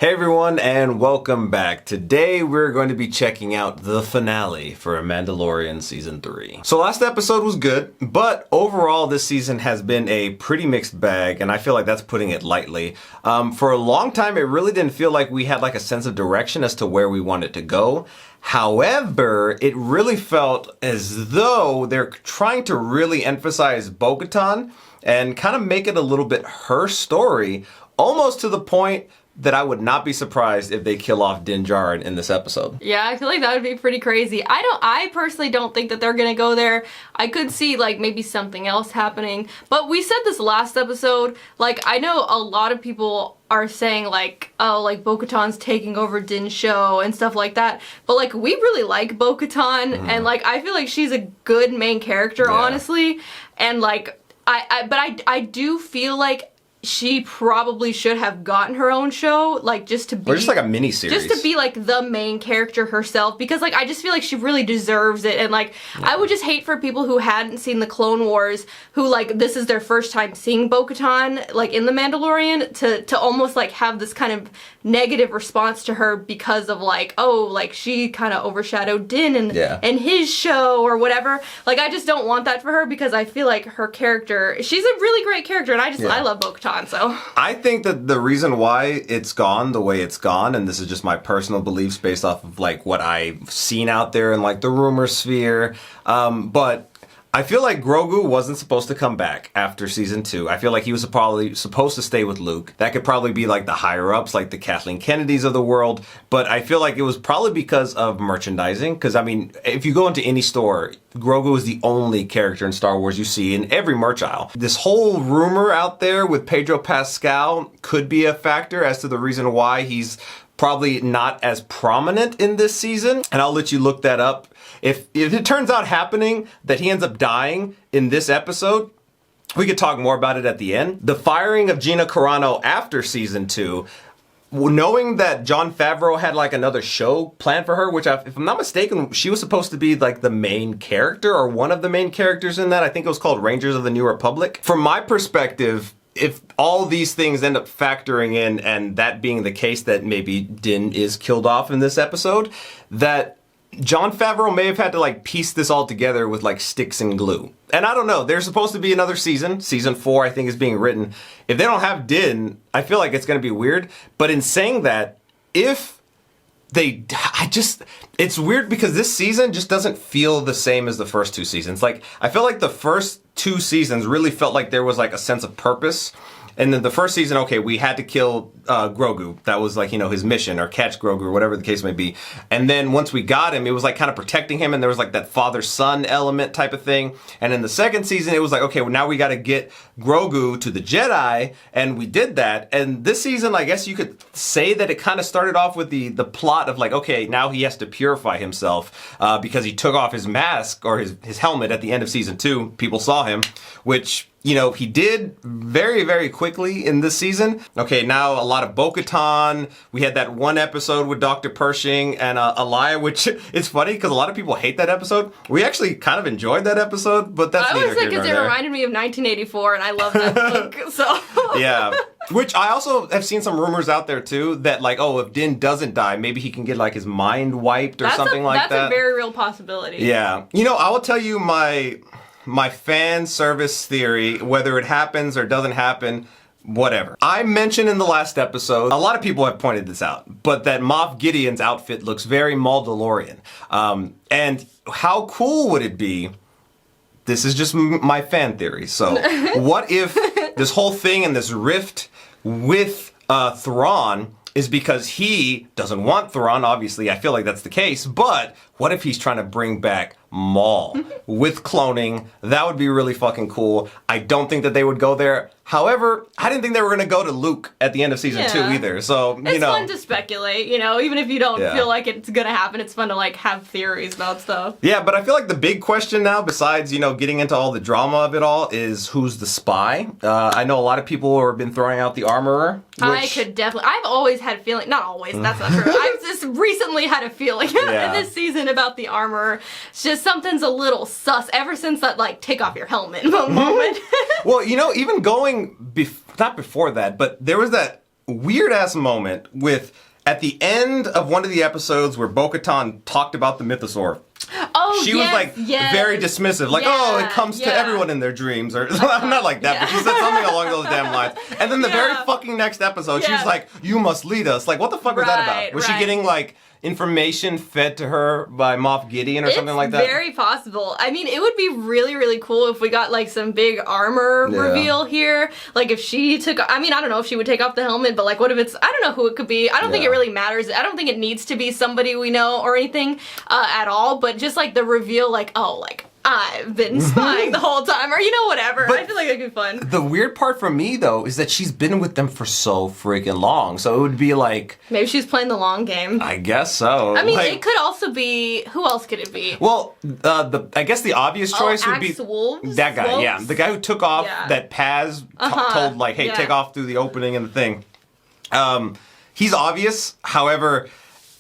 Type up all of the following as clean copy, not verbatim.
Hey everyone, and welcome back. Today we're going to be checking out the finale for Mandalorian Season 3. So last episode was good, but overall this season has been a pretty mixed bag, and I feel like that's putting it lightly. For a long time it really didn't feel like we had like a sense of direction as to where we wanted to go. However, it really felt as though they're trying to really emphasize Bo-Katan and kind of make it a little bit her story, almost to the point that I would not be surprised if they kill off Din Djarin in this episode. Yeah, I feel like that would be pretty crazy. I personally don't think that they're gonna go there. I could see like maybe something else happening. But we said this last episode, like I know a lot of people are saying like, oh, like Bo-Katan's taking over Din's show and stuff like that. But like we really like Bo-Katan and like I feel like she's a good main character, honestly. And like I do feel like she probably should have gotten her own show, like just to be, or just like a mini series, just to be like the main character herself, because like I just feel like she really deserves it. And like I would just hate for people who hadn't seen the Clone Wars, who like this is their first time seeing Bo-Katan like in the Mandalorian, to almost like have this kind of negative response to her because of like, oh, like she kind of overshadowed Din and his show or whatever. Like I just don't want that for her, because I feel like her character, she's a really great character, and I love Bo-Katan. So I think that the reason why it's gone the way it's gone, and this is just my personal beliefs based off of like what I've seen out there in like the rumor sphere, but I feel like Grogu wasn't supposed to come back after season 2. I feel like he was probably supposed to stay with Luke. That could probably be like the higher ups, like the Kathleen Kennedys of the world. But I feel like it was probably because of merchandising. Because I mean, if you go into any store, Grogu is the only character in Star Wars you see in every merch aisle. This whole rumor out there with Pedro Pascal could be a factor as to the reason why he's probably not as prominent in this season. And I'll let you look that up. If it turns out happening that he ends up dying in this episode, we could talk more about it at the end. The firing of Gina Carano after season 2, knowing that Jon Favreau had like another show planned for her, which if I'm not mistaken, she was supposed to be like the main character or one of the main characters in that. I think it was called Rangers of the New Republic. From my perspective, if all these things end up factoring in, and that being the case, that maybe Din is killed off in this episode, that Jon Favreau may have had to like piece this all together with like sticks and glue. And I don't know, there's supposed to be another season. Season 4, I think, is being written. If they don't have Din, I feel like it's going to be weird. But in saying that, if they, it's weird because this season just doesn't feel the same as the first 2 seasons. Like, I feel like the first 2 seasons really felt like there was like a sense of purpose. And then the first season, okay, we had to kill Grogu. That was like, you know, his mission, or catch Grogu, or whatever the case may be. And then once we got him, it was like kind of protecting him, and there was like that father-son element type of thing. And in the second season, it was like, okay, well, now we got to get Grogu to the Jedi, and we did that. And this season, I guess you could say that it kind of started off with the plot of like, okay, now he has to purify himself because he took off his mask or his helmet at the end of season 2. People saw him, which, you know, he did very, very quickly in this season. Okay, now a lot of Bo-Katan. We had that one episode with Dr. Pershing and Elia, which is funny because a lot of people hate that episode. We actually kind of enjoyed that episode, but that's neither here nor there. I was like, because it reminded me of 1984, and I love that book, so. Yeah. Which I also have seen some rumors out there too that like, oh, if Din doesn't die, maybe he can get like his mind wiped or something like that. That's a very real possibility. Yeah. You know, I will tell you my fan service theory, whether it happens or doesn't happen, whatever. I mentioned in the last episode, a lot of people have pointed this out, but that Moff Gideon's outfit looks very Mandalorian. And how cool would it be? This is just my fan theory. So what if this whole thing and this rift with Thrawn is because he doesn't want Thrawn? Obviously, I feel like that's the case, but what if he's trying to bring back Maul with cloning? That would be really fucking cool. I don't think that they would go there. However, I didn't think they were going to go to Luke at the end of season 2 either. So, you know. It's fun to speculate, you know, even if you don't feel like it's going to happen, it's fun to like have theories about stuff. Yeah, but I feel like the big question now, besides, you know, getting into all the drama of it all, is who's the spy? I know a lot of people have been throwing out the armorer. I could definitely, I've always had a feeling, not always, that's not true. I've just recently had a feeling in this season about the armorer. It's just something's a little sus ever since that like take off your helmet moment. Well, you know, even going not before that, but there was that weird ass moment with at the end of one of the episodes where Bo-Katan talked about the mythosaur. Oh, she was like very dismissive, like, oh, it comes to everyone in their dreams, or not like that, but she said something along those damn lines. And then the very fucking next episode, she was like, you must lead us. Like, what the fuck was that about? Was she getting like information fed to her by Moff Gideon or something like that? Very possible. I mean, it would be really, really cool if we got like some big armor reveal here. Like if she took, I mean, I don't know if she would take off the helmet, but like what if it's, I don't know who it could be. I don't think it really matters. I don't think it needs to be somebody we know or anything at all, but just like the reveal, like, oh, like, I've been spying the whole time, or, you know, whatever. But I feel like that'd be fun. The weird part for me, though, is that she's been with them for so freaking long. So it would be like... Maybe she's playing the long game. I guess so. I mean, like, it could also be... Who else could it be? Well, I guess the obvious choice would be... Wolves? That guy, Wolves? yeah. The guy who took off that Paz told, like, hey, take off through the opening in the thing. He's obvious. However...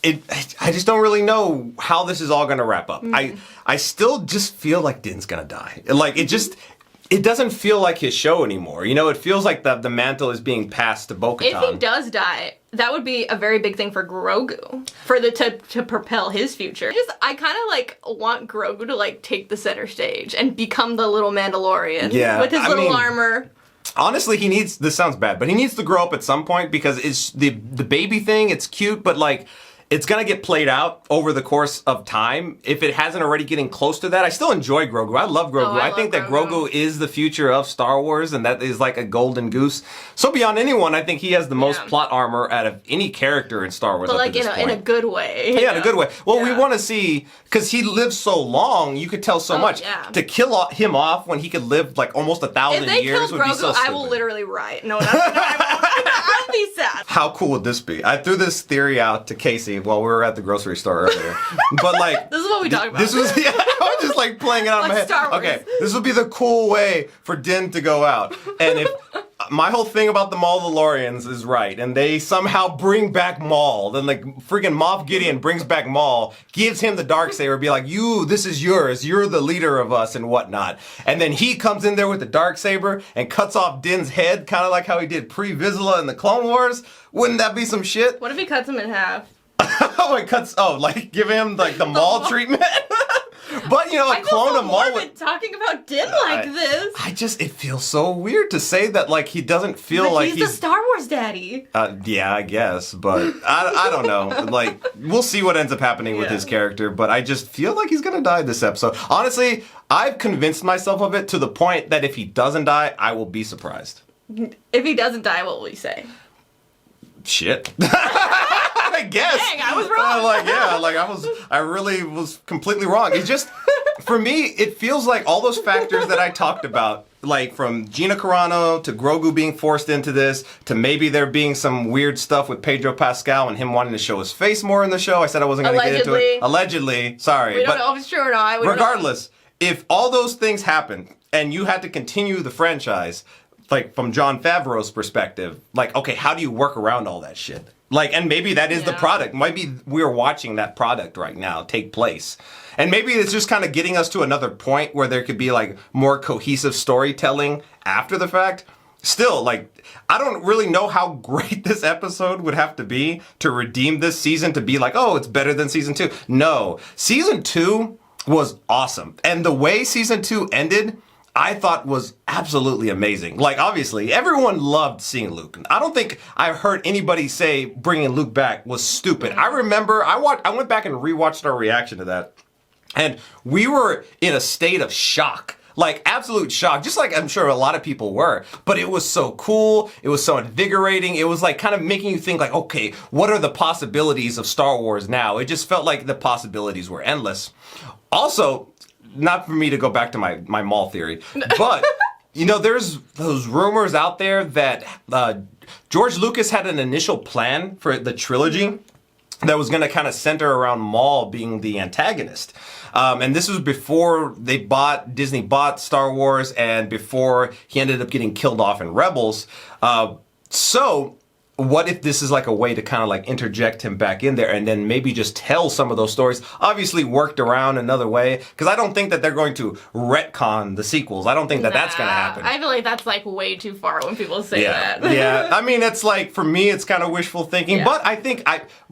I just don't really know how this is all going to wrap up. I still just feel like Din's going to die. Like, it doesn't feel like his show anymore. You know, it feels like the mantle is being passed to Bo-Katan. If he does die, that would be a very big thing for Grogu, to propel his future. I kind of like want Grogu to like take the center stage and become the little Mandalorian with his little armor. Honestly, this sounds bad, but he needs to grow up at some point because it's the baby thing, it's cute, but like... It's going to get played out over the course of time. If it hasn't already getting close to that, I still enjoy Grogu. I love Grogu. I think that Grogu is the future of Star Wars, and that is like a golden goose. So beyond anyone, I think he has the most plot armor out of any character in Star Wars. But like in a good way. Yeah, in a good way. Well, we want to see, because he lives so long, you could tell so much. Yeah. To kill him off when he could live like almost 1,000 years would be so stupid. I will literally riot. No, I won't. I'll be sad. How cool would this be? I threw this theory out to Casey while we were at the grocery store earlier. But like, this is what we talked about. This was I was just like playing it out in my head. Star Wars. Okay, this would be the cool way for Din to go out. And if my whole thing about the Mandalorians is right, and they somehow bring back Maul, then like freaking Moff Gideon brings back Maul, gives him the Darksaber, be like, this is yours, you're the leader of us and whatnot. And then he comes in there with the Darksaber and cuts off Din's head, kind of like how he did pre-Vizsla in the Clone Wars. Wouldn't that be some shit? What if he cuts him in half? Like give him like the Maul treatment? But, you know, a clone of Maul would... talking about Din like this. It feels so weird to say that, like, he doesn't feel like he's the Star Wars daddy. Yeah, I guess, but I don't know. Like, we'll see what ends up happening with his character, but I just feel like he's gonna die this episode. Honestly, I've convinced myself of it to the point that if he doesn't die, I will be surprised. If he doesn't die, what will you say? Shit. I guess. Dang, I was wrong. I really was completely wrong. It's just, for me, it feels like all those factors that I talked about, like from Gina Carano to Grogu being forced into this, to maybe there being some weird stuff with Pedro Pascal and him wanting to show his face more in the show. I said I wasn't going to get into it. Allegedly. Sorry. We don't know if it's true or not. Regardless, if all those things happened and you had to continue the franchise, like from Jon Favreau's perspective, like, okay, how do you work around all that shit? Like, and maybe that is the product. Maybe we're watching that product right now take place. And maybe it's just kind of getting us to another point where there could be like more cohesive storytelling after the fact. Still, like, I don't really know how great this episode would have to be to redeem this season to be like, oh, it's better than season 2. No, season 2 was awesome. And the way season 2 ended, I thought was absolutely amazing. Like, obviously, everyone loved seeing Luke. I don't think I've heard anybody say bringing Luke back was stupid. I remember, I went back and rewatched our reaction to that, and we were in a state of shock. Like, absolute shock, just like I'm sure a lot of people were. But it was so cool, it was so invigorating, it was like kind of making you think like, okay, what are the possibilities of Star Wars now? It just felt like the possibilities were endless. Also, not for me to go back to my Maul theory, but, you know, there's those rumors out there that George Lucas had an initial plan for the trilogy that was going to kind of center around Maul being the antagonist. And this was before Disney bought Star Wars and before he ended up getting killed off in Rebels. So what if this is like a way to kind of like interject him back in there and then maybe just tell some of those stories, obviously worked around another way, because I don't think that they're going to retcon the sequels. I don't think that that's going to happen. I feel like that's like way too far when people say that. Yeah, I mean, it's like, for me, it's kind of wishful thinking, but I think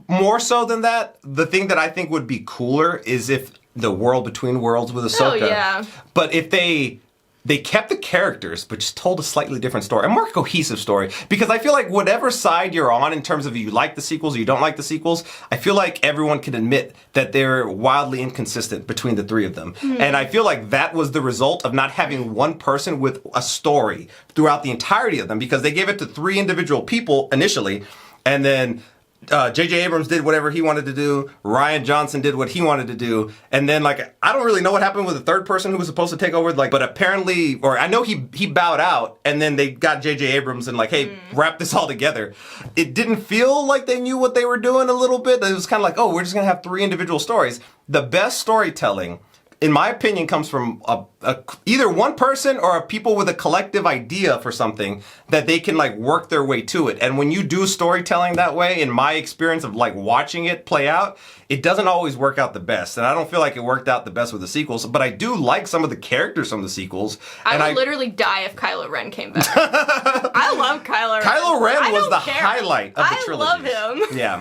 more so than that, the thing that I think would be cooler is if the world between worlds with Ahsoka. Oh, yeah. But if they kept the characters, but just told a slightly different story, a more cohesive story. Because I feel like whatever side you're on in terms of you like the sequels or you don't like the sequels, I feel like everyone can admit that they're wildly inconsistent between the three of them. And I feel like that was the result of not having one person with a story throughout the entirety of them, because they gave it to three individual people initially, and then J.J. Abrams did whatever he wanted to do. Rian Johnson did what he wanted to do. And then, like, I don't really know what happened with the third person who was supposed to take over. Like, but apparently, or I know he bowed out, and then they got J.J. Abrams and like, hey, wrap this all together. It didn't feel like they knew what they were doing a little bit. It was kind of like, oh, we're just going to have three individual stories. The best storytelling, in my opinion, comes from either one person or a people with a collective idea for something that they can like work their way to it. And when you do storytelling that way, in my experience of like watching it play out, it doesn't always work out the best. And I don't feel like it worked out the best with the sequels, but I do like some of the characters from the sequels. I would literally die if Kylo Ren came back. I love Kylo Ren. Kylo Ren was the highlight of the trilogy. I love him. Yeah.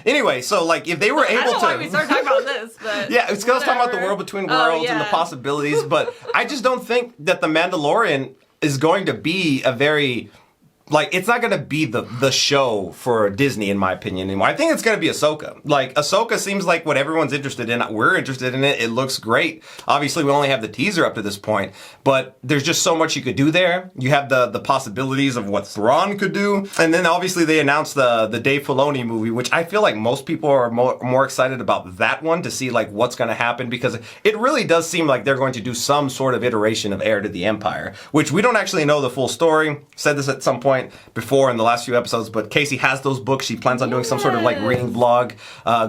Anyway, so like if they were able to... I don't know why we started talking about this, but... Yeah, it's because I was talking about the world between worlds and the possibilities, but I just don't think that The Mandalorian is going to be a very... Like, it's not going to be the show for Disney, in my opinion, anymore. I think it's going to be Ahsoka. Like, Ahsoka seems like what everyone's interested in. We're interested in it. It looks great. Obviously, we only have the teaser up to this point, but there's just so much you could do there. You have the possibilities of what Thrawn could do. And then, obviously, they announced the Dave Filoni movie, which I feel like most people are more excited about that one to see, like, what's going to happen, because it really does seem like they're going to do some sort of iteration of Heir to the Empire, which we don't actually know the full story. Said this at some point before in the last few episodes, but Casey has those books. She plans on doing some sort of like reading vlog,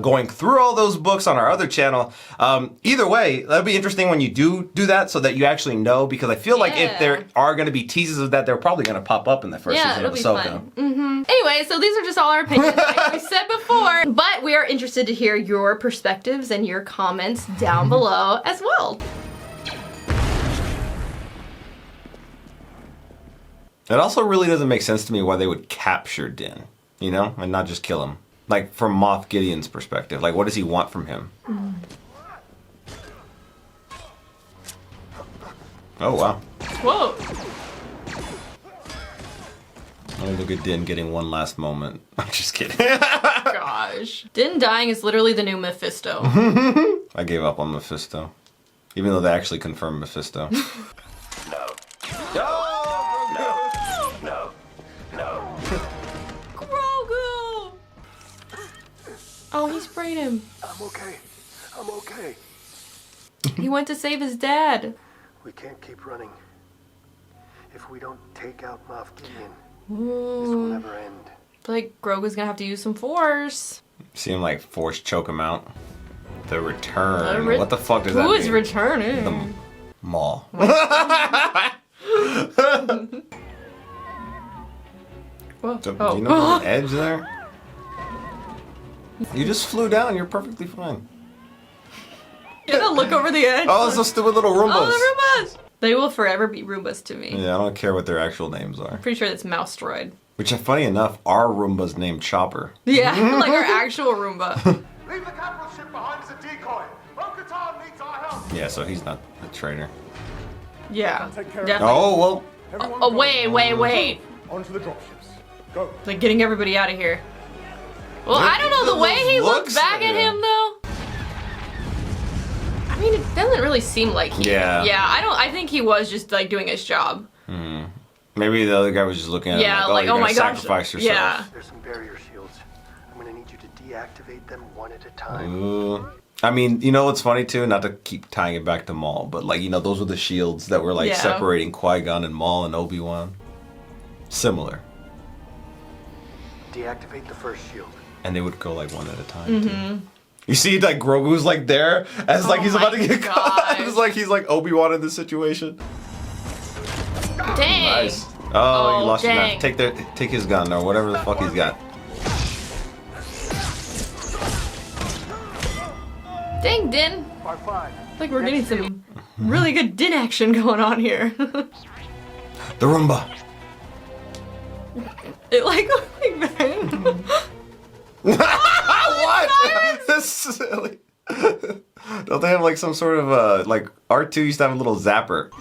going through all those books on our other channel. Either way, that'll be interesting when you do that, so that you actually know, because I feel like if there are going to be teases of that, they're probably going to pop up in the first season of Ahsoka. Anyway, so these are just all our opinions, like we said before, but we are interested to hear your perspectives and your comments down below as well. It also really doesn't make sense to me why they would capture Din, you know, and not just kill him. Like, from Moff Gideon's perspective, like, what does he want from him? Oh, wow. Whoa. Oh, look at Din getting one last moment. I'm just kidding. Gosh. Din dying is literally the new Mephisto. I gave up on Mephisto. Even though they actually confirmed Mephisto. Grogu! Oh, he sprayed him. I'm okay. I'm okay. He went to save his dad. We can't keep running. If we don't take out Moff Gideon, this Ooh. will never end. I feel like Grogu's gonna have to use some force. See him like force choke him out. The return. What the fuck does that mean? Who is returning? The Maul. Whoa. Do you know the edge there? You just flew down. You're perfectly fine. You gotta look over the edge. Oh, it's those stupid little Roombas. Oh, the Roombas! They will forever be Roombas to me. Yeah, I don't care what their actual names are. Pretty sure that's Mouse-Droid. Which, funny enough, our Roomba's named Chopper. Yeah, like our actual Roomba. Leave the capital ship behind as a decoy. Bo-Katan needs our help. Yeah, so he's not a traitor. Yeah, Take care of definitely. Oh, well. Oh, wait. Onto the dropships. Go. Like getting everybody out of here. Well, I don't know, the way he looked back at him, though. I mean, it doesn't really seem like he... Yeah. Yeah, I think he was just, like, doing his job. Maybe the other guy was just looking at him like, oh you my gotta gosh. sacrifice yourself. Yeah. There's some barrier shields. I'm gonna need you to deactivate them one at a time. I mean, you know what's funny too? Not to keep tying it back to Maul, but like, you know, those were the shields that were like separating Qui-Gon and Maul and Obi-Wan. Similar. Deactivate the first shield. And they would go like one at a time too. You see, like, Grogu's like there as like he's about to get caught. It's like he's like Obi-Wan in this situation. Dang. Nice. Oh, you lost your dang. knife. Take his gun or whatever the fuck he's got. Dang, Din. R5. I think we're getting some really good Din action going on here. The Roomba. It like What? This is silly. Don't they have like some sort of like R2 used to have a little zapper?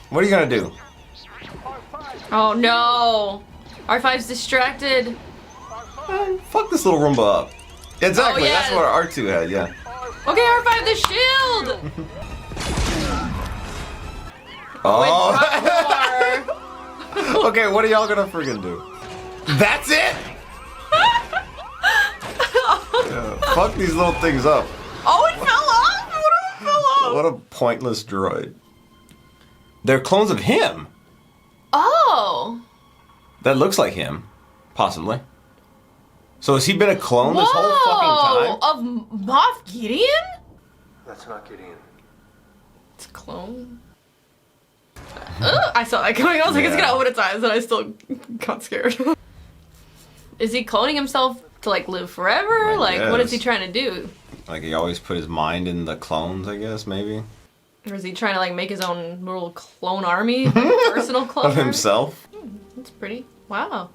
What are you gonna do? Oh no! R5's distracted. Fuck this little Roomba up. Exactly, Oh, yeah. that's what our R2 had, yeah. Okay, R5, the shield! Oh. More. Okay, what are y'all gonna friggin' do? That's it? Yeah, fuck these little things up. Oh, it fell off! What if it fell off? What a pointless droid. They're clones of him. Oh! That looks like him. Possibly. So has he been a clone this whole fucking time? Of Moff Gideon? Let's not get in. It's a clone. I saw that coming. I was like, it's Yeah. gonna open its eyes, and I still got scared. Is he cloning himself to like live forever? I Like, what is he guess. trying to do? Like he always put his mind in the clones, I guess, maybe. Or is he trying to like make his own little clone army? Personal clone Of army? himself. That's pretty. Wow.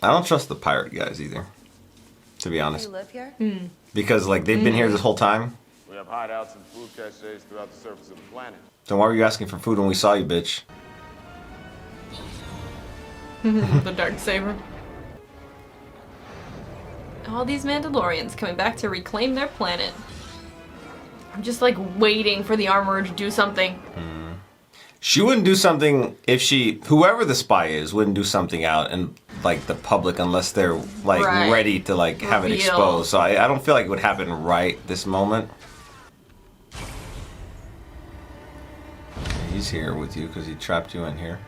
I don't trust the pirate guys either. To be honest. You live here? Because like they've been here this whole time. We have hideouts and food caches throughout the surface of the planet. Then why were you asking for food when we saw you, bitch? The dark saber. All these Mandalorians coming back to reclaim their planet. I'm just like waiting for the armorer to do something. She wouldn't do something if whoever the spy is, wouldn't do something out in like the public unless they're like Right. ready to like have it Reveal. exposed. So I don't feel like it would happen right this moment. He's here with you because he trapped you in here.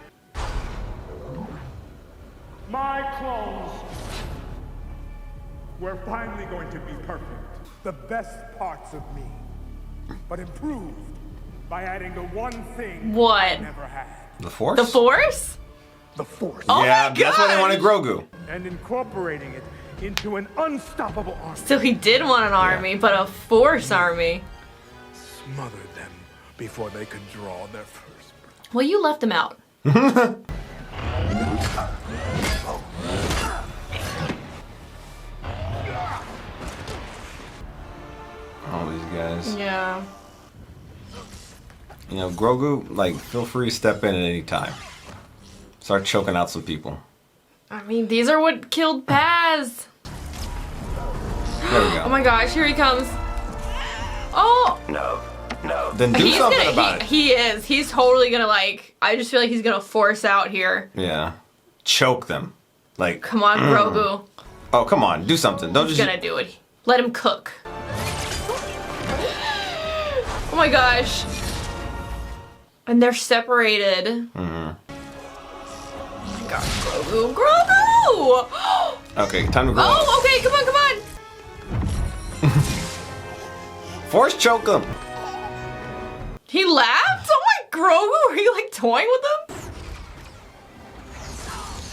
My clones were finally going to be perfect. The best parts of me, but improved by adding the one thing What? I never had. The Force? The Force? The Force. Oh yeah, my that's why they God! wanted Grogu. And incorporating it into an unstoppable army. So he did want an army, but a Force army. Smothered them before they could draw their first breath. Well, you left him out. All these guys. Yeah. You know, Grogu, like, feel free to step in at any time. Start choking out some people. I mean, these are what killed Paz. There we go. Oh my gosh, here he comes. Oh! Then do He's something gonna, about it. he is. He's totally gonna like, I just feel like he's gonna force out here. Yeah. Choke them. Like, Come on, Grogu. oh, come on, do something. Don't He's just. gonna do it. Let him cook. Oh my gosh. And they're separated. Oh my gosh, Grogu. Grogu! Okay, time to grow up. Oh, okay, come on, come on. Force choke them. He laughed? Oh my Grogu, are you like toying with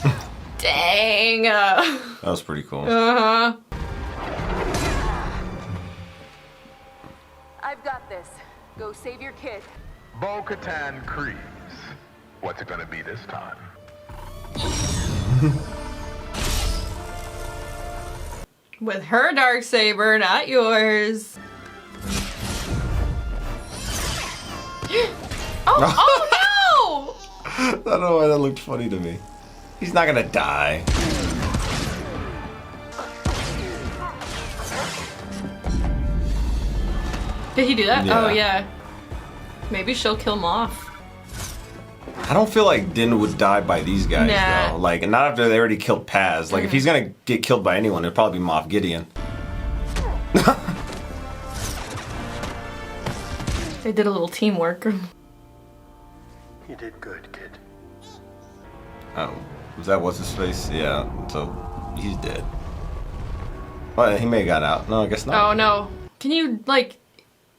him? Dang. That was pretty cool. Uh-huh. I've got this. Go save your kid. Bo-Katan Kryze. What's it gonna be this time? With her darksaber, not yours. Oh I don't know why that looked funny to me. He's not gonna die. no! Did he do that? Yeah. Oh yeah. Maybe she'll kill Moff. I don't feel like Din would die by these guys Nah. though. Like, not after they already killed Paz. Like, if he's gonna get killed by anyone, it'd probably be Moff Gideon. They did a little teamwork. You did good, kid. Oh, was that what's his face? Yeah. So he's dead. Well, he may have got out. No, I guess not. Oh no. Can you like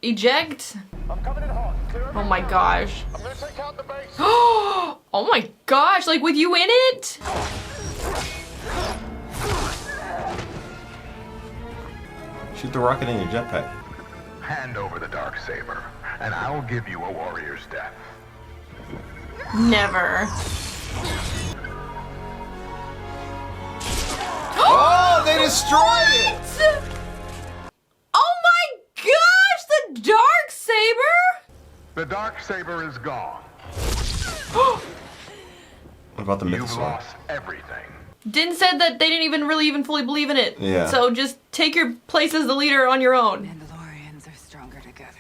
eject? I'm coming in hot. Clear Oh my gosh. I'm gonna take out the base. Oh my gosh, like with you in it? Shoot the rocket in your jetpack. Hand over the Darksaber, and I'll give you a warrior's death. Never. Oh, they destroyed it! Oh my gosh, the Darksaber? The Darksaber is gone. What about the You've mythosaur? lost everything. Din said that they didn't even really fully believe in it. Yeah. So just take your place as the leader on your own. Mandalorians are stronger together.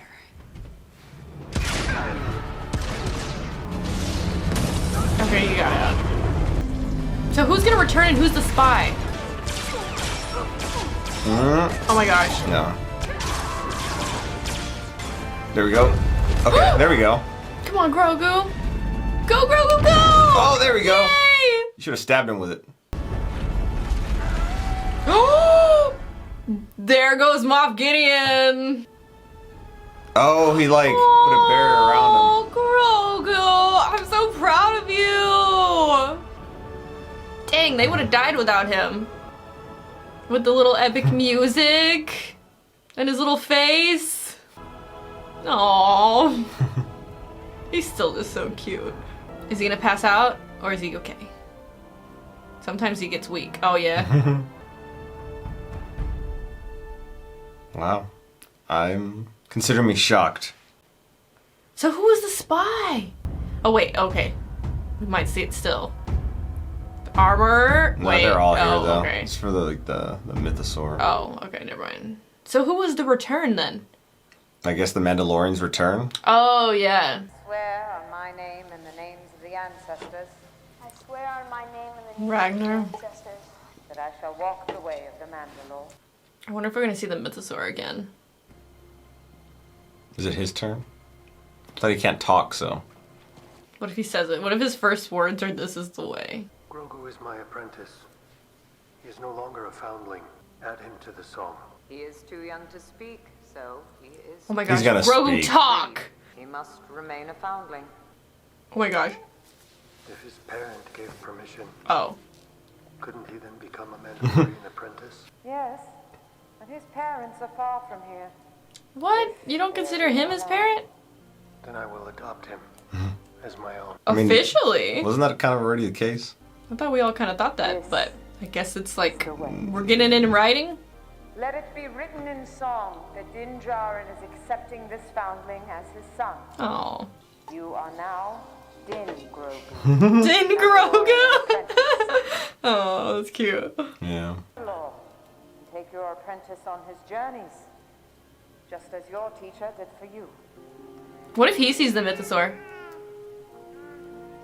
Okay, you got it. So who's gonna return and who's the spy? Oh my gosh. No. There we go. Okay, there we go. Come on, Grogu. Go, Grogu, go! Oh, there we go. Yay! You should have stabbed him with it. There goes Moff Gideon. Oh, he like put a barrier around him. Oh, Grogu! I'm so proud of you! Dang, they would have died without him. With the little epic music and his little face. Aww. He's still just so cute. Is he gonna pass out or is he okay? Sometimes he gets weak. Oh yeah. Wow. Consider me shocked. So who is the spy? Oh wait, okay. We might see it still. The armor. No, Wait. they're all here oh, though. Okay. It's for the mythosaur. Oh, okay, never mind. So who was the return then? I guess the Mandalorian's return. Oh yeah. Swear on my name and the names of the ancestors I swear on my name and the name Ragnar. of the ancestors. that I shall walk the way of the Mandalore. I wonder if we're gonna see the mythosaur again. Is it his turn? I thought he can't talk, so. What if he says it? What if his first words are "This is the way"? Grogu is my apprentice. He is no longer a foundling. Add him to the song. He is too young to speak, so he is. Oh my He's gosh, gonna Grogu speak. talk! He must remain a foundling. Oh my gosh. If his parent gave permission, Oh. couldn't he then become a Mandalorian apprentice? Yes, but his parents are far from here. What? You don't consider him his parent? Then I will adopt him as my own. I mean, Officially? Wasn't that kind of already the case? I thought we all kind of thought that, Yes. but I guess it's like The way. we're getting it in writing. Let it be written in song that Din Djarin is accepting this foundling as his son. Oh. You are now Din Grogu. Din Grogu! Oh, that's cute. Yeah. Lord, take your apprentice on his journeys, just as your teacher did for you. What if he sees the mythosaur?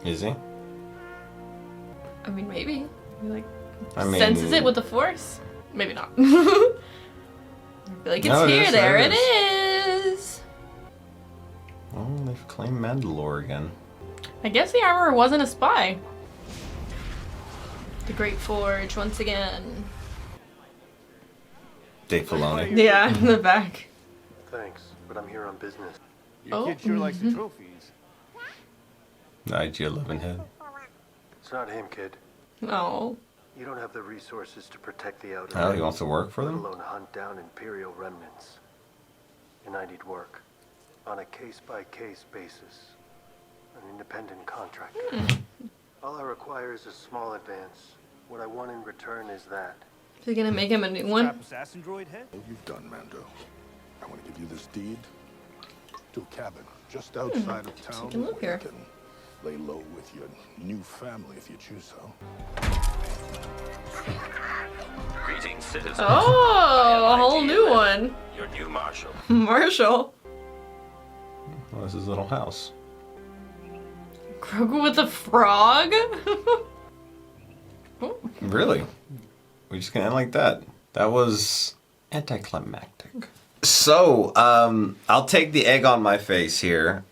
Is he? I mean, maybe. He like I mean, senses it with the force. Maybe not. Be like, it's No, it here, is, there it it is. Oh, they've claimed Mandalore again. I guess the armorer wasn't a spy. The Great Forge once again. Dave Filoni. Yeah, in the back. Thanks, but I'm here on business. Your Oh, kid sure likes the trophies. IG-11 head. It's not him, kid. Oh. You don't have the resources to protect the outer Oh, he rim, wants to work for let them? alone hunt down Imperial remnants. And I need work on a case-by-case basis. An independent contractor. All I require is a small advance. What I want in return is that. Is he gonna make him a new one? Scrap assassin droid head? What you've done, Mando. I want to give you this deed to a cabin just outside of town. you can live where here. you can lay low with your new family if you choose so. Greetings, citizens. Oh, a whole new one. Your new marshal. Marshall. Oh, this is his little house. Grogu with a frog? Oh. Really? We're just gonna end like that. That was anticlimactic. So, I'll take the egg on my face here.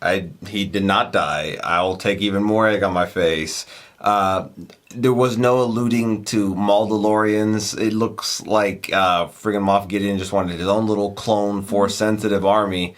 He did not die. I'll take even more egg on my face. There was no alluding to Mandalorians. It looks like friggin' Moff Gideon just wanted his own little clone Force-sensitive army.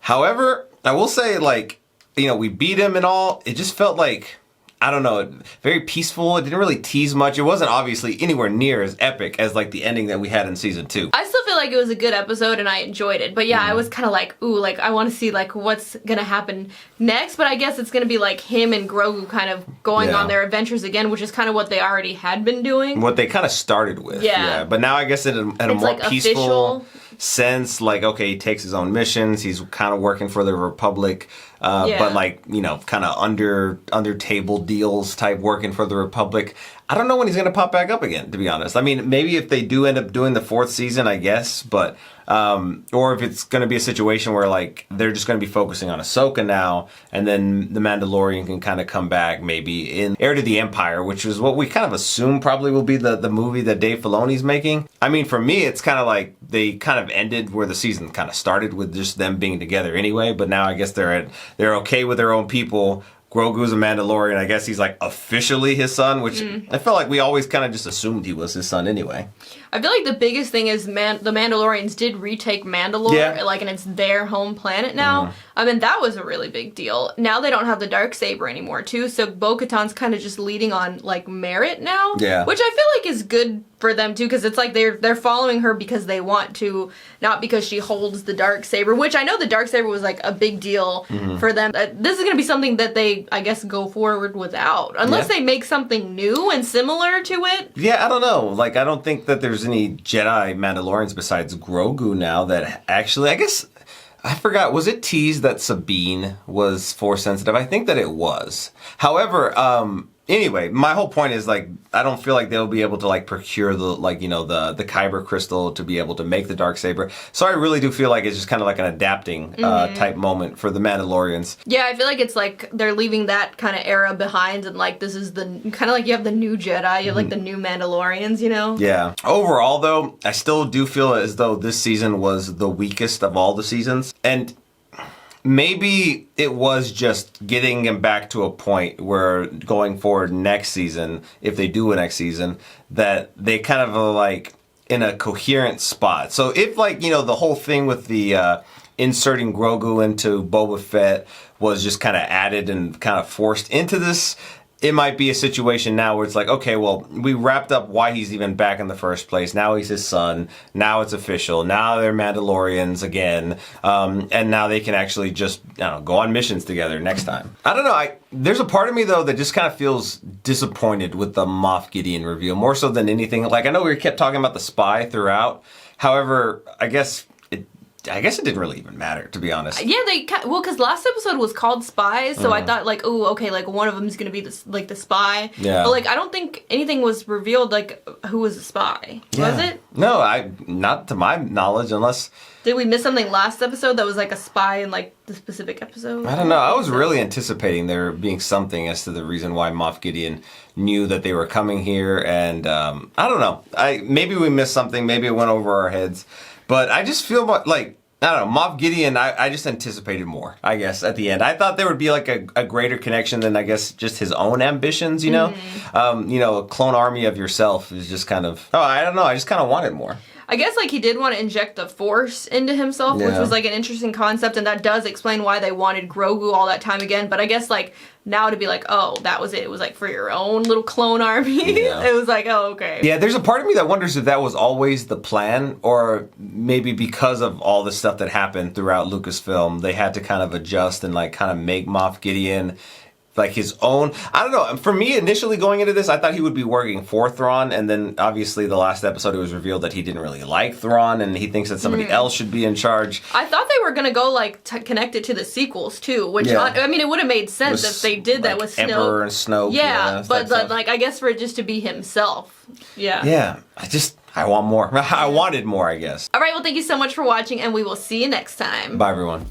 However, I will say, like, you know, we beat him and all. It just felt like I don't know, very peaceful. It didn't really tease much. It wasn't obviously anywhere near as epic as like the ending that we had in season 2. I still feel like it was a good episode and I enjoyed it. But yeah, I was kind of like, ooh, like I want to see like what's gonna happen next. But I guess it's gonna be like him and Grogu kind of going on their adventures again, which is kind of what they already had been doing. What they kind of started with. Yeah. But now I guess in a more like peaceful official sense, like, okay, he takes his own missions. He's kind of working for the Republic. But like, you know, kind of under table deals type working for the Republic. I don't know when he's going to pop back up again, to be honest. I mean, maybe if they do end up doing the 4th season, I guess, but or if it's going to be a situation where like they're just going to be focusing on Ahsoka now, and then the Mandalorian can kind of come back maybe in Heir to the Empire, which is what we kind of assume probably will be the movie that Dave Filoni's making. I mean, for me, it's kind of like they kind of ended where the season kind of started with just them being together anyway, but now I guess they're okay with their own people. Grogu's a Mandalorian. I guess he's like officially his son, which I felt like we always kind of just assumed he was his son anyway. I feel like the biggest thing is the Mandalorians did retake Mandalore, like, and it's their home planet now. I mean, that was a really big deal. Now they don't have the Darksaber anymore, too, so Bo-Katan's kind of just leading on, like, merit now. Yeah. Which I feel like is good for them, too, because it's like they're following her because they want to, not because she holds the Darksaber, which I know the Darksaber was, like, a big deal for them. This is going to be something that they, I guess, go forward without. Unless they make something new and similar to it. Yeah, I don't know. Like, I don't think that there's any Jedi Mandalorians besides Grogu now that actually, I guess, I forgot, was it teased that Sabine was Force sensitive? I think that it was. However, anyway, my whole point is, like, I don't feel like they'll be able to, like, procure the, like, you know, the Kyber crystal to be able to make the Darksaber. So I really do feel like it's just kind of like an adapting type moment for the Mandalorians. Yeah, I feel like it's like they're leaving that kind of era behind, and like this is the kind of like you have the new Jedi, you have like the new Mandalorians, you know? Yeah. Overall, though, I still do feel as though this season was the weakest of all the seasons. And maybe it was just getting him back to a point where going forward next season, if they do a next season, that they kind of are like in a coherent spot. So if, like, you know, the whole thing with the inserting Grogu into Boba Fett was just kind of added and kind of forced into this, it might be a situation now where it's like, okay, well, we wrapped up why he's even back in the first place. Now he's his son. Now it's official. Now they're Mandalorians again. And now they can actually just, I don't know, go on missions together next time. I don't know. There's a part of me, though, that just kind of feels disappointed with the Moff Gideon reveal, more so than anything. Like, I know we kept talking about the spy throughout. However, I guess it didn't really even matter, to be honest. Yeah, because last episode was called Spies, so I thought, like, oh, okay, like, one of them is going to be, the spy. Yeah. But, like, I don't think anything was revealed, like, who was the spy. Yeah. Was it? No, not to my knowledge, unless... Did we miss something last episode that was, like, a spy in, like, the specific episode? I don't know. I was really anticipating there being something as to the reason why Moff Gideon knew that they were coming here, and, I don't know. Maybe we missed something, maybe it went over our heads. But I just feel like, I don't know, Moff Gideon, I just anticipated more, I guess, at the end. I thought there would be like a greater connection than, I guess, just his own ambitions, you know? You know, a clone army of yourself is just kind of, I don't know, I just kind of wanted more. I guess, like, he did want to inject the Force into himself, which was, like, an interesting concept, and that does explain why they wanted Grogu all that time again, but I guess, like, now to be like, oh, that was it. It was, like, for your own little clone army. Yeah. It was like, oh, okay. Yeah, there's a part of me that wonders if that was always the plan, or maybe because of all the stuff that happened throughout Lucasfilm, they had to kind of adjust and, like, kind of make Moff Gideon like his own. I don't know. For me, initially going into this, I thought he would be working for Thrawn, and then obviously the last episode it was revealed that he didn't really like Thrawn, and he thinks that somebody else should be in charge. I thought they were going to go, like, connect it to the sequels, too, which, I mean, it would have made sense if they did that with Snoke. Emperor and Snoke. Yeah, but, like, I guess for it just to be himself. Yeah. Yeah. I want more. I wanted more, I guess. All right, well, thank you so much for watching, and we will see you next time. Bye, everyone.